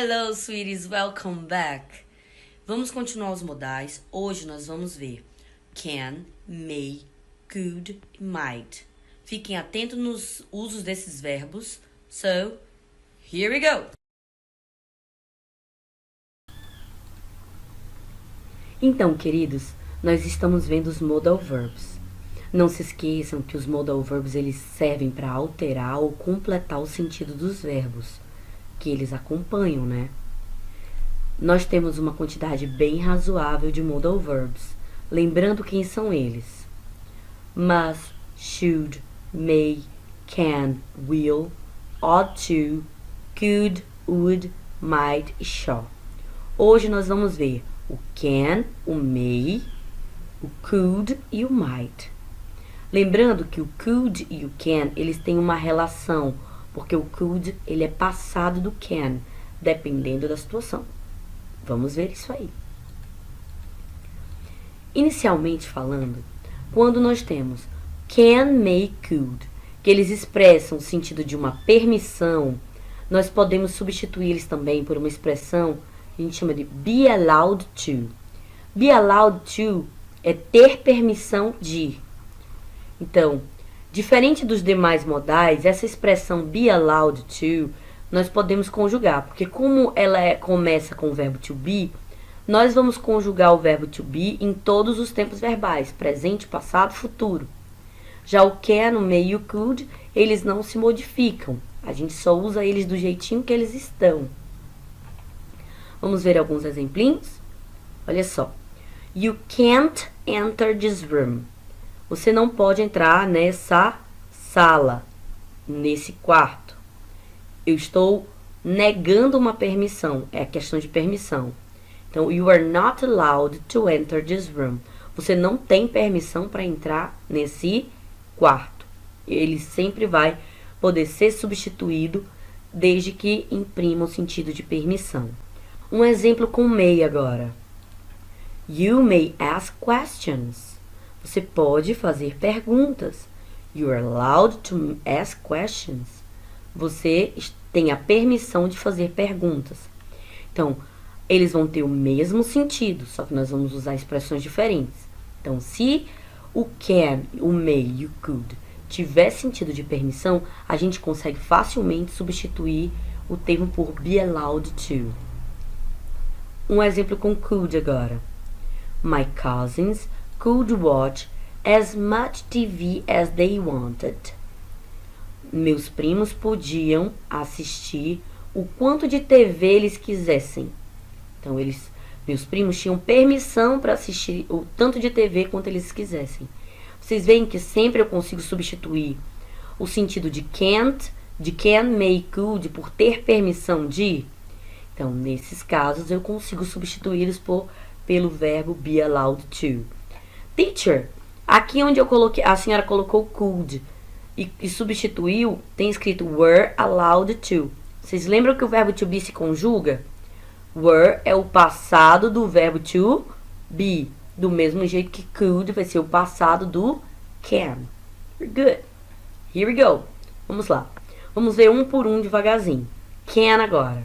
Hello, sweeties, welcome back. Vamos continuar os modais. Hoje nós vamos ver can, may, could e might. Fiquem atentos nos usos desses verbos. So, here we go. Então, queridos, nós estamos vendo os modal verbs. Não se esqueçam que os modal verbs eles servem para alterar ou completar o sentido dos verbos que eles acompanham, né? Nós temos uma quantidade bem razoável de modal verbs. Lembrando quem são eles: must, should, may, can, will, ought to, could, would, might e shall. Hoje nós vamos ver o can, o may, o could e o might. Lembrando que o could e o can, eles têm uma relação, porque o could, ele é passado do can, dependendo da situação. Vamos ver isso aí. Inicialmente falando, quando nós temos can, may, could, que eles expressam o sentido de uma permissão, nós podemos substituí-los também por uma expressão que a gente chama de be allowed to. Be allowed to é ter permissão de. Então, diferente dos demais modais, essa expressão be allowed to, nós podemos conjugar, porque como ela começa com o verbo to be, nós vamos conjugar o verbo to be em todos os tempos verbais, presente, passado, futuro. Já o can, o may e o could, eles não se modificam, a gente só usa eles do jeitinho que eles estão. Vamos ver alguns exemplinhos? Olha só. You can't enter this room. Você não pode entrar nessa sala, nesse quarto. Eu estou negando uma permissão. É a questão de permissão. Então, you are not allowed to enter this room. Você não tem permissão para entrar nesse quarto. Ele sempre vai poder ser substituído desde que imprima o sentido de permissão. Um exemplo com may agora. You may ask questions. Você pode fazer perguntas. You are allowed to ask questions. Você tem a permissão de fazer perguntas. Então, eles vão ter o mesmo sentido, só que nós vamos usar expressões diferentes. Então, se o can, o may e o could tiver sentido de permissão, a gente consegue facilmente substituir o termo por be allowed to. Um exemplo com could agora. My cousins could watch as much TV as they wanted. Meus primos podiam assistir o quanto de TV eles quisessem. Então, meus primos tinham permissão para assistir o tanto de TV quanto eles quisessem. Vocês veem que sempre eu consigo substituir o sentido de can't, de can, may, could, por ter permissão de. Então, nesses casos, eu consigo substituí-los pelo verbo be allowed to. Teacher, aqui onde eu coloquei, a senhora colocou could e substituiu, tem escrito were allowed to. Vocês lembram que o verbo to be se conjuga? Were é o passado do verbo to be. Do mesmo jeito que could vai ser o passado do can. Good. Here we go. Vamos lá. Vamos ver um por um devagarzinho. Can agora.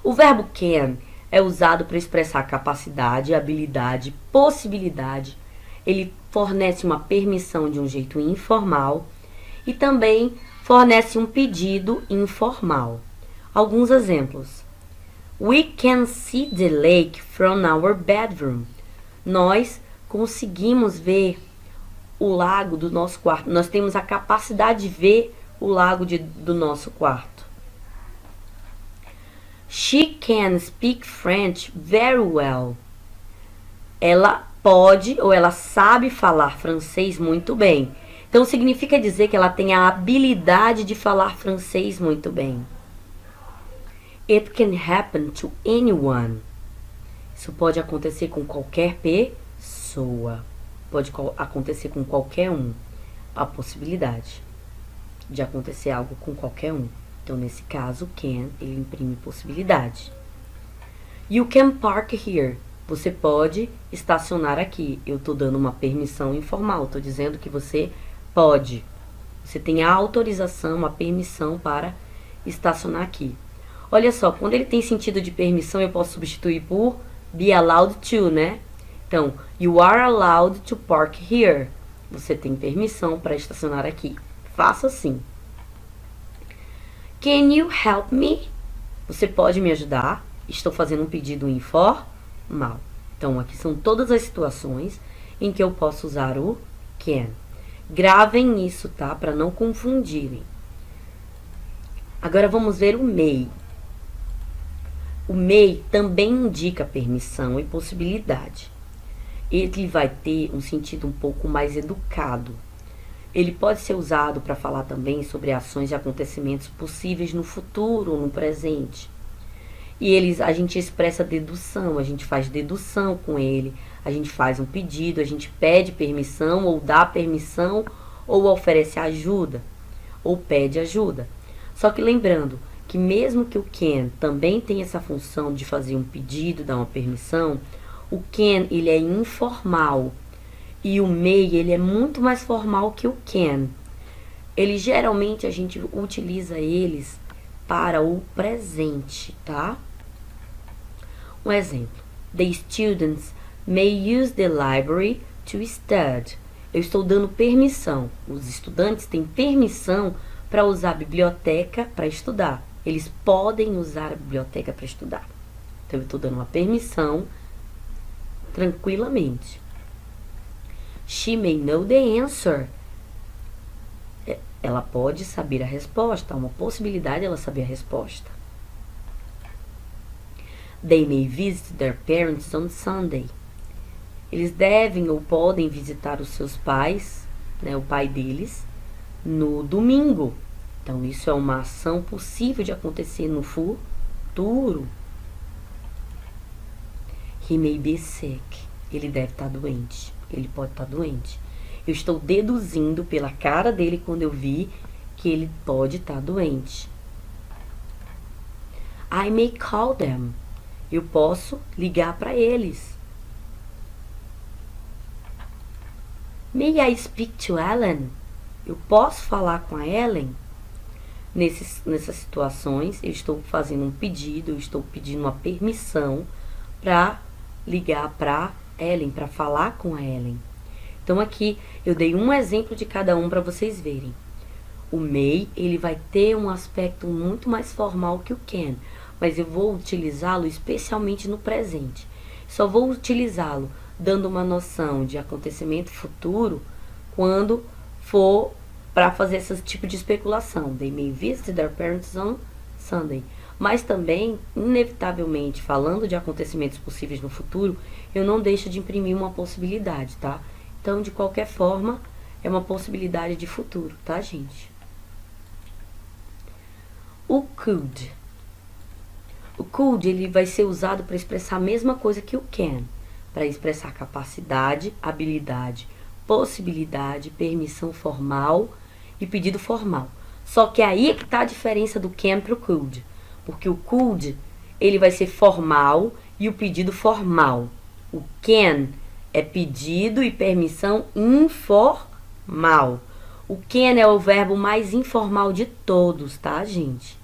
O verbo can é usado para expressar capacidade, habilidade, possibilidade. Ele fornece uma permissão de um jeito informal e também fornece um pedido informal. Alguns exemplos. We can see the lake from our bedroom. Nós conseguimos ver o lago do nosso quarto. Nós temos a capacidade de ver o lago do nosso quarto. She can speak French very well. Ela pode ou ela sabe falar francês muito bem. Então, significa dizer que ela tem a habilidade de falar francês muito bem. It can happen to anyone. Isso pode acontecer com qualquer pessoa. Pode acontecer com qualquer um. A possibilidade de acontecer algo com qualquer um. Então, nesse caso, can, ele imprime possibilidade. You can park here. Você pode estacionar aqui. Eu estou dando uma permissão informal. Estou dizendo que você pode. Você tem a autorização, a permissão para estacionar aqui. Olha só, quando ele tem sentido de permissão, eu posso substituir por be allowed to, né? Então, you are allowed to park here. Você tem permissão para estacionar aqui. Faça assim. Can you help me? Você pode me ajudar? Estou fazendo um pedido informal. Então, aqui são todas as situações em que eu posso usar o can. Gravem isso, tá? Para não confundirem. Agora vamos ver o may. O may também indica permissão e possibilidade. Ele vai ter um sentido um pouco mais educado. Ele pode ser usado para falar também sobre ações e acontecimentos possíveis no futuro ou no presente. E a gente expressa dedução, a gente faz dedução com ele, a gente faz um pedido, a gente pede permissão ou dá permissão ou oferece ajuda ou pede ajuda. Só que lembrando que mesmo que o can também tem essa função de fazer um pedido, dar uma permissão, o can ele é informal e o may ele é muito mais formal que o can. Ele geralmente a gente utiliza eles para o presente, tá? Um exemplo. The students may use the library to study. Eu estou dando permissão. Os estudantes têm permissão para usar a biblioteca para estudar. Eles podem usar a biblioteca para estudar. Então, eu estou dando uma permissão tranquilamente. She may know the answer. Ela pode saber a resposta. Há uma possibilidade de ela saber a resposta. They may visit their parents on Sunday. Eles devem ou podem visitar os seus pais, né, o pai deles, no domingo. Então, isso é uma ação possível de acontecer no futuro. He may be sick. Ele deve estar doente. Ele pode estar doente. Eu estou deduzindo pela cara dele quando eu vi que ele pode estar doente. I may call them. Eu posso ligar para eles. May I speak to Ellen? Eu posso falar com a Ellen? Nessas situações, eu estou fazendo um pedido, eu estou pedindo uma permissão para ligar para Ellen, para falar com a Ellen. Então, aqui eu dei um exemplo de cada um para vocês verem. O may, ele vai ter um aspecto muito mais formal que o can, mas eu vou utilizá-lo especialmente no presente. Só vou utilizá-lo dando uma noção de acontecimento futuro quando for para fazer esse tipo de especulação. They may visit their parents on Sunday. Mas também, inevitavelmente, falando de acontecimentos possíveis no futuro, eu não deixo de imprimir uma possibilidade, tá? Então, de qualquer forma, é uma possibilidade de futuro, tá, gente? O could. O could, ele vai ser usado para expressar a mesma coisa que o can. Para expressar capacidade, habilidade, possibilidade, permissão formal e pedido formal. Só que aí é que está a diferença do can para o could. Porque o could, ele vai ser formal e o pedido formal. O can é pedido e permissão informal. O can é o verbo mais informal de todos, tá, gente?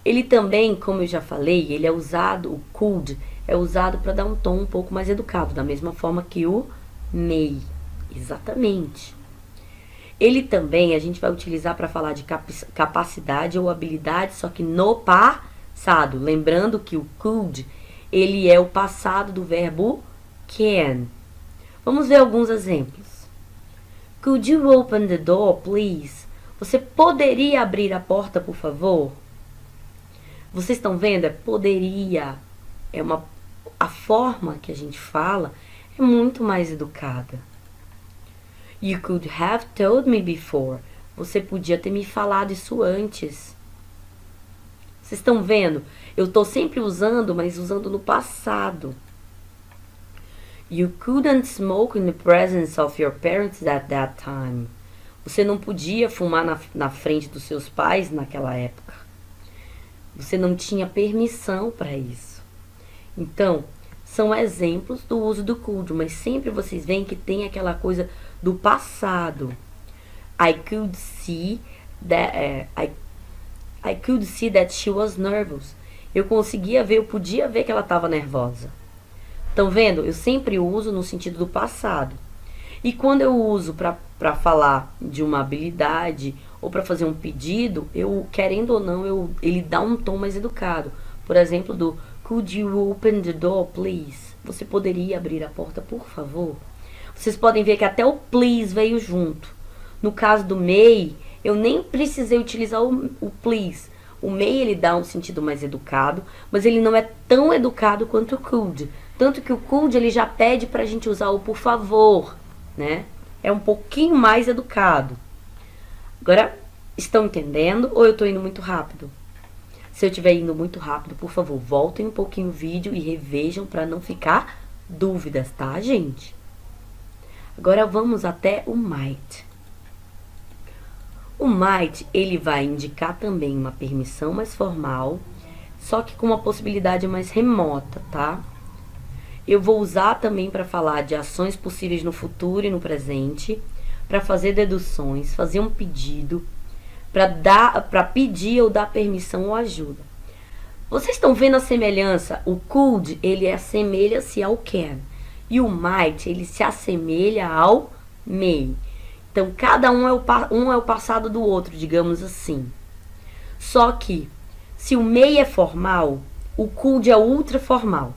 Ele também, como eu já falei, ele é usado, o could é usado para dar um tom um pouco mais educado, da mesma forma que o may. Exatamente. Ele também a gente vai utilizar para falar de capacidade ou habilidade, só que no passado. Lembrando que o could, ele é o passado do verbo can. Vamos ver alguns exemplos. Could you open the door, please? Você poderia abrir a porta, por favor? Vocês estão vendo? É poderia. A forma que a gente fala é muito mais educada. You could have told me before. Você podia ter me falado isso antes. Vocês estão vendo? Eu estou sempre usando, mas usando no passado. You couldn't smoke in the presence of your parents at that time. Você não podia fumar na frente dos seus pais naquela época. Você não tinha permissão para isso. Então, são exemplos do uso do could, mas sempre vocês veem que tem aquela coisa do passado. I could see that I could see that she was nervous. Eu conseguia ver, eu podia ver que ela estava nervosa. Estão vendo? Eu sempre uso no sentido do passado. E quando eu uso para falar de uma habilidade ou para fazer um pedido, eu, querendo ou não, ele dá um tom mais educado. Por exemplo, do Could you open the door, please? Você poderia abrir a porta, por favor? Vocês podem ver que até o please veio junto. No caso do may, eu nem precisei utilizar o please. O may, ele dá um sentido mais educado, mas ele não é tão educado quanto o could. Tanto que o could, ele já pede pra gente usar o por favor, né? É um pouquinho mais educado. Agora, estão entendendo ou eu tô indo muito rápido? Se eu estiver indo muito rápido, por favor, voltem um pouquinho o vídeo e revejam para não ficar dúvidas, tá, gente? Agora vamos até o might. O might, ele vai indicar também uma permissão mais formal, só que com uma possibilidade mais remota, tá? Eu vou usar também para falar de ações possíveis no futuro e no presente, para fazer deduções, fazer um pedido, para pedir ou dar permissão ou ajuda. Vocês estão vendo a semelhança? O could, ele assemelha-se ao can. E o might, ele se assemelha ao may. Então, cada um é o passado do outro, digamos assim. Só que, se o may é formal, o could é ultra formal.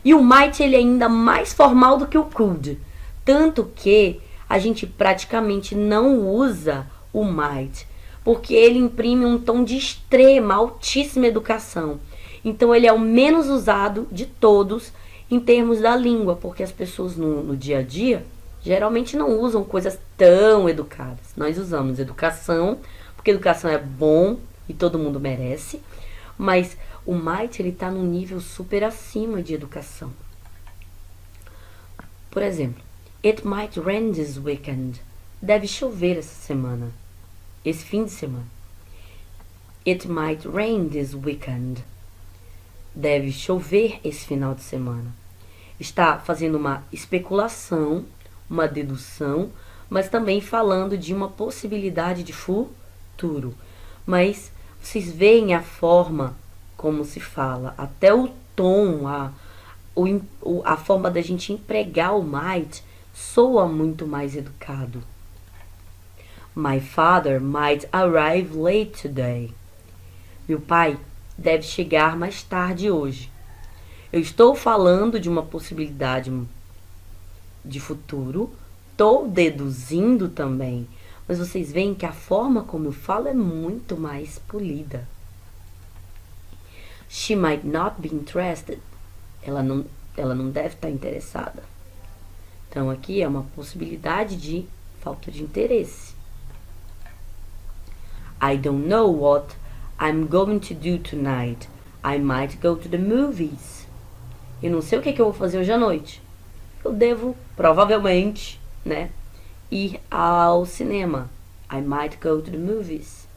E o might, ele é ainda mais formal do que o could. Tanto que a gente praticamente não usa o might, porque ele imprime um tom de extrema, altíssima educação. Então, ele é o menos usado de todos em termos da língua, porque as pessoas no dia a dia geralmente não usam coisas tão educadas. Nós usamos educação, porque educação é bom e todo mundo merece, mas o might, ele está num nível super acima de educação. Por exemplo, it might rain this weekend. Deve chover essa semana. Esse fim de semana. It might rain this weekend. Deve chover esse final de semana. Está fazendo uma especulação, uma dedução, mas também falando de uma possibilidade de futuro. Mas vocês veem a forma como se fala, até o tom, a forma da gente empregar o might soa muito mais educado. My father might arrive late today. Meu pai deve chegar mais tarde hoje. Eu estou falando de uma possibilidade de futuro, estou deduzindo também, mas vocês veem que a forma como eu falo é muito mais polida. She might not be interested. Ela não deve estar interessada. Então aqui é uma possibilidade de falta de interesse. I don't know what I'm going to do tonight. I might go to the movies. Eu não sei o que eu vou fazer hoje à noite. Eu devo, provavelmente, né, ir ao cinema. I might go to the movies.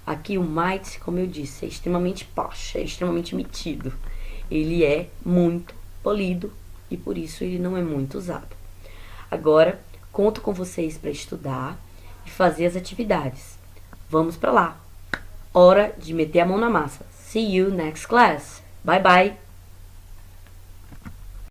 Aqui o might, como eu disse, é extremamente posh, é extremamente metido. Ele é muito polido e por isso ele não é muito usado. Agora, conto com vocês para estudar e fazer as atividades. Vamos para lá. Hora de meter a mão na massa. See you next class. Bye bye.